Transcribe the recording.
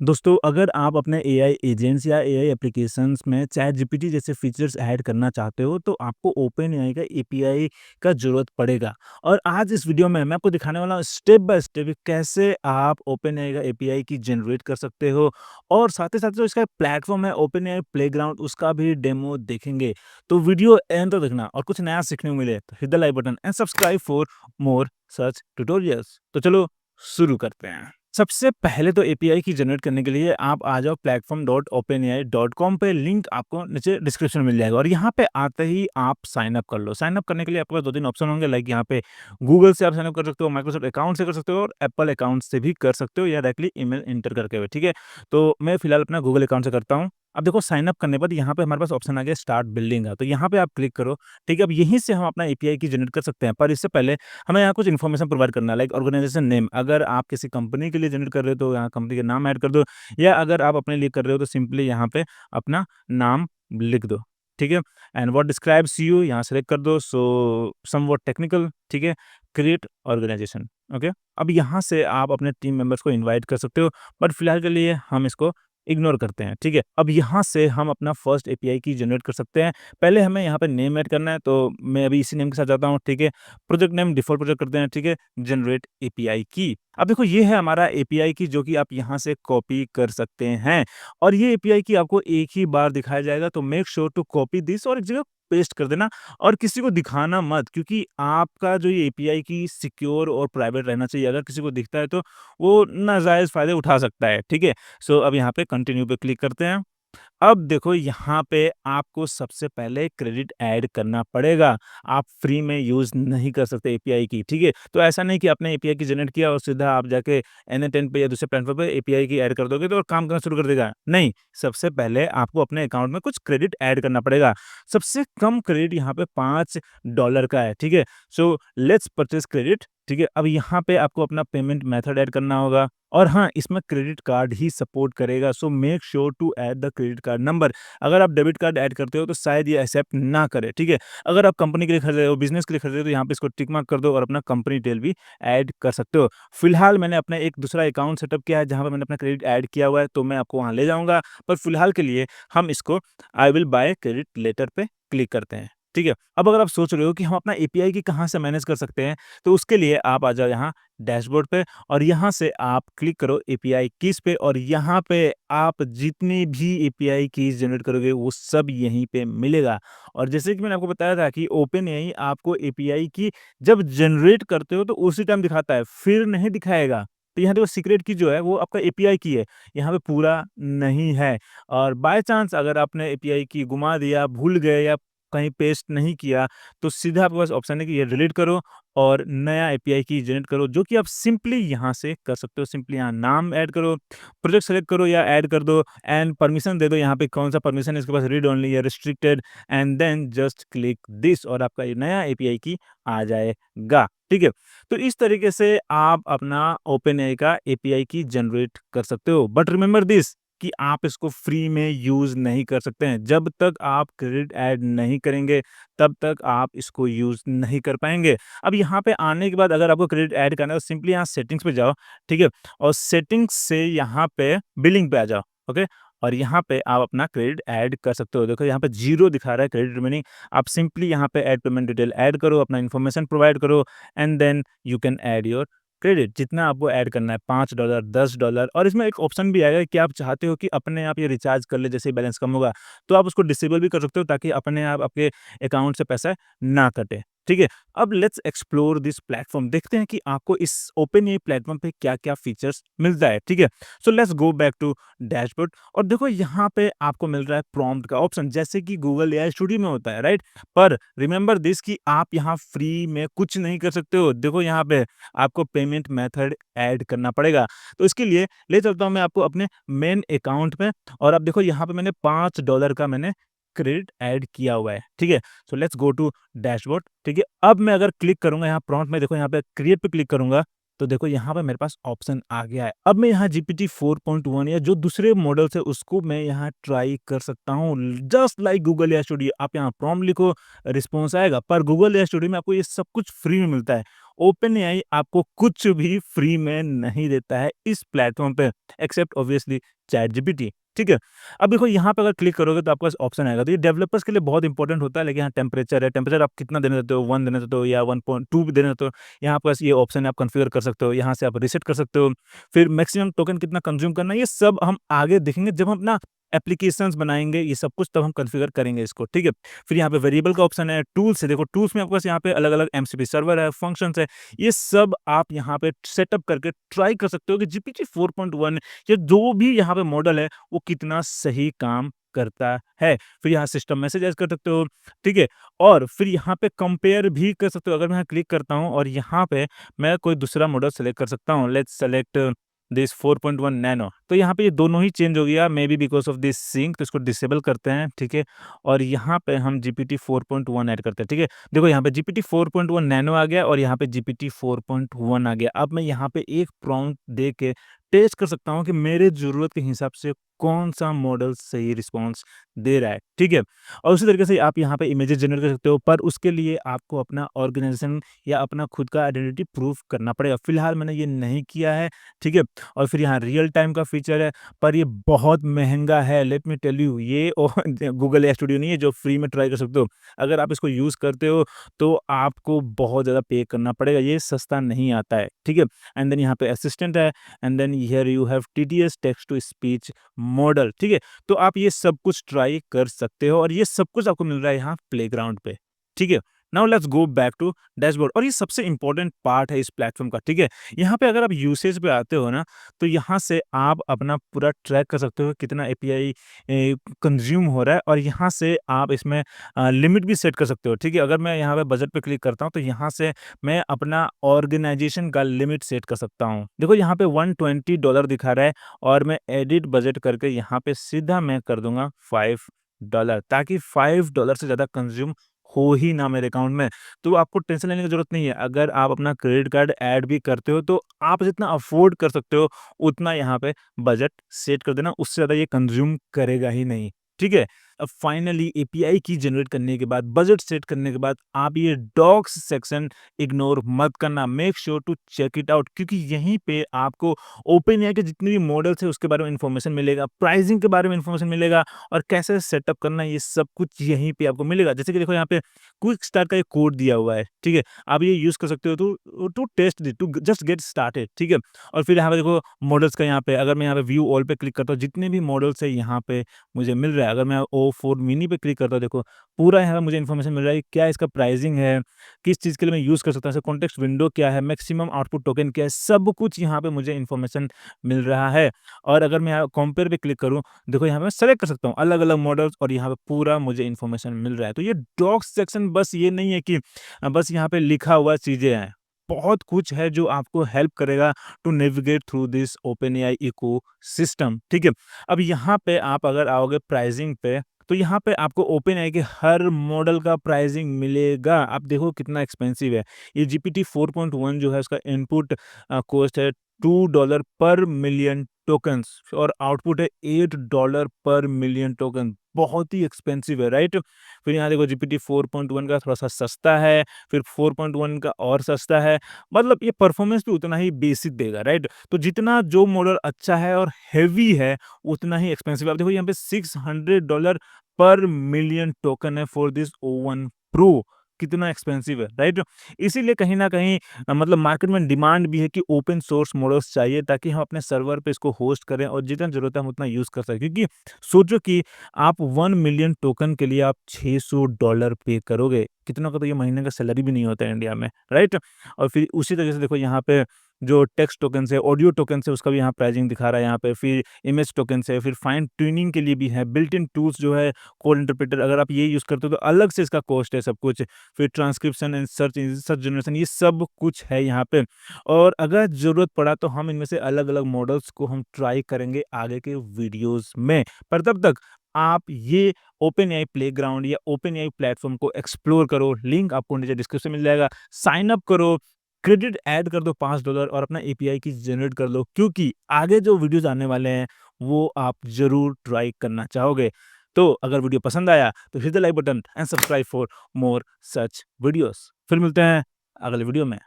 दोस्तों, अगर आप अपने एआई एजेंट्स या एआई एप्लीकेशंस में चैट जीपीटी जैसे फीचर्स ऐड करना चाहते हो, तो आपको ओपन एआई का एपीआई का ज़रूरत पड़ेगा। और आज इस वीडियो में मैं आपको दिखाने वाला हूँ स्टेप बाय स्टेप कि कैसे आप ओपन एआई का एपीआई की जनरेट कर सकते हो और साथ ही साथ जो इसका प्लेटफ़ॉर्म है ओपन एआई प्लेग्राउंड उसका भी डेमो देखेंगे। तो वीडियो एंड तक देखना और कुछ नया सीखने को मिले तो hit the like button and subscribe for more such tutorials. तो चलो शुरू करते हैं। सबसे पहले तो एपीआई की जनरेट करने के लिए आप आ जाओ platform.openai.com पे, लिंक आपको नीचे डिस्क्रिप्शन में मिल जाएगा और यहाँ पे आते ही आप साइन अप कर लो। साइन अप करने के लिए आपके पास 2-3 ऑप्शन होंगे, लाइक यहाँ पे गूगल से आप साइन अप कर सकते हो, माइक्रोसॉफ्ट अकाउंट से कर सकते हो और एप्पल अकाउंट से भी कर सकते हो या डायरेक्टली ईमेल एंटर करके हुए, ठीक है? तो मैं फिलहाल अपना गूगल अकाउंट से करता हूँ। अब देखो साइन अप करने के बाद यहाँ पे हमारे पास ऑप्शन आ गया स्टार्ट बिल्डिंग का, तो यहाँ पे आप क्लिक करो, ठीक है? अब यहीं से हम अपना एपीआई की जनरेट कर सकते हैं, पर इससे पहले हमें यहाँ कुछ इन्फॉर्मेशन प्रोवाइड करना है, लाइक ऑर्गेनाइजेशन नेम। अगर आप किसी कंपनी के लिए जनरेट कर रहे हो तो यहाँ कंपनी का नाम ऐड कर दो, या अगर आप अपने लिए कर रहे हो तो सिंपली यहाँ पे अपना नाम लिख दो, ठीक है? एंड व्हाट डिस्क्राइब्स यू यहाँ सेलेक्ट कर दो, सो समव्हाट टेक्निकल, ठीक है? Create organisation, okay? अब यहाँ से आप अपने टीम मेंबर्स को इनवाइट कर सकते हो, बट फिलहाल के लिए हम इसको इग्नोर करते हैं, ठीक है? अब यहाँ से हम अपना फर्स्ट एपीआई की जनरेट कर सकते हैं। पहले हमें यहाँ पे नेम ऐड करना है, तो मैं अभी इसी नेम के साथ जाता हूँ, ठीक है? प्रोजेक्ट नेम डिफ़ॉल्ट प्रोजेक्ट करते हैं, ठीक है? जनरेट एपीआई की। अब देखो ये है हमारा एपीआई की, जो कि आप यहाँ से कॉपी कर सकते हैं और ये एपीआई की आपको एक ही बार दिखाया जाएगा, तो make sure to copy this और एक जगह पेस्ट कर देना और किसी को दिखाना मत, क्योंकि आपका जो ये एपीआई की सिक्योर और प्राइवेट रहना चाहिए। अगर किसी को दिखता है तो वो नाजायज़ फ़ायदे उठा सकता है, ठीक है? सो अब यहाँ पे कंटिन्यू पे क्लिक करते हैं। अब देखो यहाँ पे आपको सबसे पहले क्रेडिट ऐड करना पड़ेगा। आप फ्री में यूज़ नहीं कर सकते एपीआई की, ठीक है? तो ऐसा नहीं कि आपने एपीआई की जनरेट किया और सीधा आप जाके एन10 पे या दूसरे प्लेटफ़ॉर्म पे एपीआई की ऐड कर दोगे तो काम करना शुरू कर देगा। नहीं, सबसे पहले आपको अपने अकाउंट में कुछ क्रेडिट ऐड करना पड़ेगा। सबसे कम क्रेडिट यहाँ पे $5 का है, ठीक है? सो लेट्स परचेज़ क्रेडिट, ठीक है? अब यहाँ पे आपको अपना पेमेंट मेथड ऐड करना होगा और हाँ, इसमें क्रेडिट कार्ड ही सपोर्ट करेगा, so make sure to add the credit card number. अगर आप डेबिट कार्ड ऐड करते हो तो शायद ये एक्सेप्ट ना करे, ठीक है? अगर आप कंपनी के लिए खरीद रहे हो, बिज़नेस के लिए खरीद रहे हो, तो यहाँ पे इसको टिक मार्क कर दो और अपना कंपनी डिटेल भी ऐड कर सकते हो। फिलहाल मैंने अपना एक दूसरा अकाउंट सेटअप किया है जहाँ पे मैंने अपना क्रेडिट ऐड किया हुआ है, तो मैं आपको वहाँ ले जाऊँगा, पर फिलहाल के लिए हम इसको I will buy credit later पे क्लिक करते हैं, ठीक है? अब अगर आप सोच रहे हो कि हम अपना एपीआई की कहाँ से मैनेज कर सकते हैं, तो उसके लिए आप आ जाओ यहाँ डैशबोर्ड पे और यहाँ से आप क्लिक करो एपीआई कीज़ पे और यहाँ पे आप जितनी भी एपीआई कीज़ जनरेट करोगे वो सब यहीं पे मिलेगा। और जैसे कि मैंने आपको बताया था कि ओपेनएआई आपको एपीआई की जब जनरेट करते हो तो उसी टाइम दिखाता है, फिर नहीं दिखाएगा। तो यहाँ देखो सीक्रेट की जो है वो आपका एपीआई की है, यहाँ पे पूरा नहीं है। और बाय चांस अगर आपने एपीआई की गुमा दिया, भूल गए या कहीं पेस्ट नहीं किया, तो सीधा आपके पास ऑप्शन है कि ये डिलीट करो और नया एपीआई की जनरेट करो, जो कि आप सिंपली यहाँ से कर सकते हो। सिंपली यहाँ नाम ऐड करो, प्रोजेक्ट सेलेक्ट करो या ऐड कर दो एंड परमिशन दे दो, यहाँ पे कौन सा परमिशन है इसके पास, रीड ओनली या restricted, and then just click this और आपका ये नया एपीआई की आ जाएगा, ठीक है? तो इस तरीके से आप अपना ओपेनएआई का एपीआई की जनरेट कर सकते हो, बट रिमेंबर दिस कि आप इसको फ्री में यूज़ नहीं कर सकते हैं। जब तक आप क्रेडिट ऐड नहीं करेंगे, तब तक आप इसको यूज़ नहीं कर पाएँगे। अब यहाँ पे आने के बाद अगर आपको क्रेडिट ऐड करना है तो सिंपली यहाँ सेटिंग्स पे जाओ, ठीक है? और सेटिंग्स से यहाँ पे बिलिंग पे आ जाओ, ओके? और यहाँ पे आप अपना क्रेडिट ऐड कर सकते हो। देखो यहाँ पे 0 दिखा रहा है क्रेडिट रिमेनिंग। आप सिंपली यहाँ पे ऐड पेमेंट डिटेल ऐड करो, अपना इन्फॉर्मेशन प्रोवाइड करो and then you can add your credit. जितना आपको ऐड करना है $5, $10 और इसमें एक ऑप्शन भी आएगा कि आप चाहते हो कि अपने आप ये रिचार्ज कर ले जैसे ही बैलेंस कम होगा, तो आप उसको डिसेबल भी कर सकते हो ताकि अपने आप आपके अकाउंट से पैसा ना कटे, ठीक है? अब लेट्स एक्सप्लोर दिस प्लेटफ़ॉर्म, देखते हैं कि आपको इस ओपेनएआई प्लेटफ़ॉर्म पे क्या-क्या फीचर्स मिलता है, ठीक है? So let's go back to dashboard और देखो यहाँ पे आपको मिल रहा है प्रॉम्प्ट का ऑप्शन, जैसे कि गूगल एआई स्टूडियो में होता है, राइट? पर रिमेंबर दिस कि आप यहाँ फ्री में कुछ नहीं कर सकते हो। देखो यहाँ पे आपको पेमेंट मेथड ऐड करना पड़ेगा। तो इसके लिए ले चलता हूँ मैं आपको अपने मेन अकाउंट में और अब देखो यहाँ पे मैंने $5 का मैंने क्रेडिट ऐड किया हुआ है, ठीक है? So let's go to dashboard, ठीक है? अब मैं अगर क्लिक करूँगा यहाँ प्रॉम्प्ट में, देखो यहाँ पे क्रिएट पे क्लिक करूँगा, तो देखो यहाँ पे मेरे पास ऑप्शन आ गया है। अब मैं यहाँ जीपीटी 4.1 या जो दूसरे मॉडल्स है उसको मैं यहाँ ट्राई कर सकता हूँ। Just like Google AI studio, आप यहाँ प्रॉम्प्ट लिखो, रिस्पॉन्स आएगा। पर गूगल एआई स्टूडियो में आपको ये सब कुछ फ्री में मिलता है ओपन एआई आपको कुछ भी फ्री में नहीं देता है इस प्लेटफ़ॉर्म पे एक्सेप्ट ऑब्वियसली चैट जीपीटी, ठीक है? अब देखो यहाँ पे अगर क्लिक करोगे तो आपके पास ऑप्शन आएगा, तो ये डेवलपर्स के लिए बहुत इंपॉर्टेंट होता है, लेकिन यहाँ टेम्परेचर है, टेम्परेचर आप कितना देना चाहते हो, 1 देना चाहते हो या 1.2 भी देना चाहते हो, यहाँ आपके पास ये ऑप्शन है, आप कॉन्फ़िगर कर सकते हो, यहाँ से आप रीसेट कर सकते हो। फिर मैक्सिमम टोकन कितना कंज़्यूम करना है, ये सब हम आगे देखेंगे जब हम अपना एप्लीकेशंस बनाएँगे, ये सब कुछ तब हम कॉन्फ़िगर करेंगे इसको, ठीक है? फिर यहाँ पे वेरिएबल का ऑप्शन है, टूल्स है, देखो टूल्स में आपके पास यहाँ पे अलग-अलग एमसीपी सर्वर है, फंक्शंस है, ये सब आप यहाँ पे सेटअप करके ट्राई कर सकते हो कि जीपीटी 4.1 या जो भी यहाँ पे मॉडल है, वो कितना सही काम करता है। फिर यहाँ सिस्टम मैसेजेस कर सकते हो, ठीक है? और फिर यहाँ पे कंपेयर भी कर सकते हो। अगर मैं यहाँ क्लिक करता हूँ और यहाँ पे मैं कोई दूसरा मॉडल सेलेक्ट कर सकता हूँ। लेट्स सेलेक्ट दिस 4.1 नैनो, तो यहाँ पे ये दोनों ही चेंज हो गया, maybe because of this sync, तो इसको डिसेबल करते हैं, ठीक है? और यहाँ पे हम जीपीटी 4.1 ऐड करते हैं, ठीक है? देखो यहाँ पे जीपीटी 4.1 नैनो आ गया और यहाँ पे जीपीटी 4.1 आ गया। अब मैं यहाँ पे एक प्रॉम्प्ट दे के टेस्ट कर सकता हूँ कि मेरे ज़रूरत के हिसाब से कौन-सा मॉडल सही रिस्पॉन्स दे रहा है, ठीक है? और उसी तरीके से आप यहाँ पे इमेजेस जनरेट कर सकते हो, पर उसके लिए आपको अपना ऑर्गेनाइज़ेशन या अपना खुद का आइडेंटिटी प्रूफ करना पड़ेगा। फिलहाल मैंने ये नहीं किया है, ठीक है? और फिर यहाँ रियल टाइम का फीचर है, पर ये बहुत महँगा है, लेट मी टेल यू, ये गूगल एआई स्टूडियो नहीं है जो फ्री में ट्राई कर सकते हो। अगर आप इसको यूज़ करते हो, तो आपको बहुत ज़्यादा पे करना पड़ेगा, ये सस्ता नहीं आता है, ठीक है? एंड देन यहाँ पे असिस्टेंट है, and then here you have TTS text to speech model, ठीक है? तो आप ये सब कुछ ट्राई कर सकते हो और ये सब कुछ आपको मिल रहा है यहाँ प्लेग्राउंड पे, ठीक है? Now let's go back to dashboard, और ये सबसे इम्पोर्टेंट पार्ट है इस प्लेटफ़ॉर्म का, ठीक है? यहाँ पे अगर आप यूसेज पे आते हो ना, तो यहाँ से आप अपना पूरा ट्रैक कर सकते हो कितना एपीआई कंज़्यूम हो रहा है, और यहाँ से आप इसमें लिमिट भी सेट कर सकते हो, ठीक है? अगर मैं यहाँ पे बजट पे क्लिक करता हूँ, तो यहाँ से मैं अपना ऑर्गेनाइज़ेशन का लिमिट सेट कर सकता हूँ। देखो यहाँ पे $120 दिखा रहा है और मैं एडिट बजट करके यहाँ पे सीधा मैं कर दूँगा $5, ताकि $5 से ज़्यादा कंज़्यूम हो ही ना मेरे अकाउंट में। तो आपको टेंशन लेने की ज़रूरत नहीं है। अगर आप अपना क्रेडिट कार्ड ऐड भी करते हो, तो आप जितना अफ़ोर्ड कर सकते हो, उतना यहाँ पे बजट सेट कर देना, उससे ज़्यादा ये कंज़्यूम करेगा ही नहीं। ठीक है? अब फाइनली एपीआई की जनरेट करने के बाद, बजट सेट करने के बाद, आप ये डॉक्स सेक्शन इग्नोर मत करना। Make sure to check it out, क्योंकि यहीं पे आपको ओपनएआई के जितने भी मॉडल्स हैं उसके बारे में इन्फॉर्मेशन मिलेगा, प्राइसिंग के बारे में इन्फॉर्मेशन मिलेगा, और कैसे सेटअप करना है ये सब कुछ यहीं पे आपको मिलेगा। जैसे कि देखो यहाँ पे क्विक स्टार्ट का एक कोड दिया हुआ है, ठीक है? आप ये यूज़ कर सकते हो to to test it, to just get started, ठीक है? और फिर यहाँ पे देखो मॉडल्स का, यहाँ पे अगर मैं यहाँ पे व्यू ऑल पे क्लिक करता हूँ, जितने भी मॉडल्स है यहाँ पे मुझे मिल रहा है। अगर मैं O4 मिनी पे क्लिक करता हूँ, देखो पूरा यहाँ पे मुझे इन्फॉर्मेशन मिल रहा है कि क्या इसका प्राइसिंग है, किस चीज़ के लिए मैं यूज़ कर सकता हूँ, कॉन्टेक्स्ट विंडो क्या है, मैक्सिमम आउटपुट टोकन क्या है, सब कुछ यहाँ पे मुझे इन्फॉर्मेशन मिल रहा है। और अगर मैं यहाँ कंपेयर पे क्लिक करूँ, देखो यहाँ पे मैं सेलेक्ट कर सकता हूँ अलग-अलग मॉडल्स, और यहाँ पे पूरा मुझे इन्फॉर्मेशन मिल रहा है। तो ये डॉक्स सेक्शन बस ये नहीं है कि बस यहाँ पे लिखा हुआ चीज़ें हैं। बहुत कुछ है जो आपको हेल्प करेगा to navigate through this OpenAI ecosystem, ठीक है? अब यहाँ पे आप अगर आओगे प्राइसिंग पे, तो यहाँ पे आपको ओपनएआई के हर मॉडल का प्राइसिंग मिलेगा। आप देखो कितना एक्सपेंसिव है। ये जीपीटी 4.1 जो है, उसका इनपुट कॉस्ट है $2 पर मिलियन टोकन्स, और आउटपुट है $8 पर मिलियन टोकन। बहुत ही एक्सपेंसिव है, राइट? फिर यहाँ देखो जीपीटी 4.1 का थोड़ा-सा सस्ता है, फिर 4.1 का और सस्ता है। मतलब ये परफॉर्मेंस भी उतना ही बेसिक देगा, राइट? तो जितना जो मॉडल अच्छा है और हेवी है, उतना ही एक्सपेंसिव है। आप देखो यहाँ पे $600 पर मिलियन टोकन है फॉर दिस O1 प्रो। कितना एक्सपेंसिव है, राइट? इसीलिए कहीं न कहीं मतलब मार्केट में डिमांड भी है कि ओपन सोर्स मॉडल्स चाहिए, ताकि हम अपने सर्वर पे इसको होस्ट करें और जितना ज़रूरत है हम उतना यूज़ कर सकें। क्योंकि सोचो कि आप 1 मिलियन टोकन के लिए आप $600 पे करोगे। कितनों का तो ये महीने का सैलरी भी नहीं होता है इंडिया में, राइट? और फिर उसी तरीके से देखो यहाँ पे जो टेक्स्ट टोकन्स है, ऑडियो टोकन्स है, उसका भी यहाँ प्राइसिंग दिखा रहा है यहाँ पे। फिर इमेज टोकन्स है, फिर फाइन ट्यूनिंग के लिए भी है, बिल्ट इन टूल्स जो है, कोड इंटरप्रेटर, अगर आप ये यूज़ करते हो तो अलग से इसका कॉस्ट है सब कुछ। फिर ट्रांसक्रिप्शन एंड सर्च जनरेशन, ये सब कुछ है यहाँ पे। और अगर ज़रूरत पड़ा तो हम इनमें से अलग-अलग मॉडल्स को हम ट्राई करेंगे आगे के वीडियोज़ में। पर तब तक आप ये ओपनएआई प्लेग्राउंड या ओपनएआई प्लेटफ़ॉर्म को एक्सप्लोर करो। लिंक आपको नीचे डिस्क्रिप्शन में मिल जाएगा। साइन अप करो, क्रेडिट ऐड कर दो $5 और अपना एपीआई की जनरेट कर लो, क्योंकि आगे जो वीडियोज़ आने वाले हैं, वो आप ज़रूर ट्राई करना चाहोगे। तो अगर वीडियो पसंद आया तो hit the like button and subscribe for more such videos. फिर मिलते हैं अगले वीडियो में।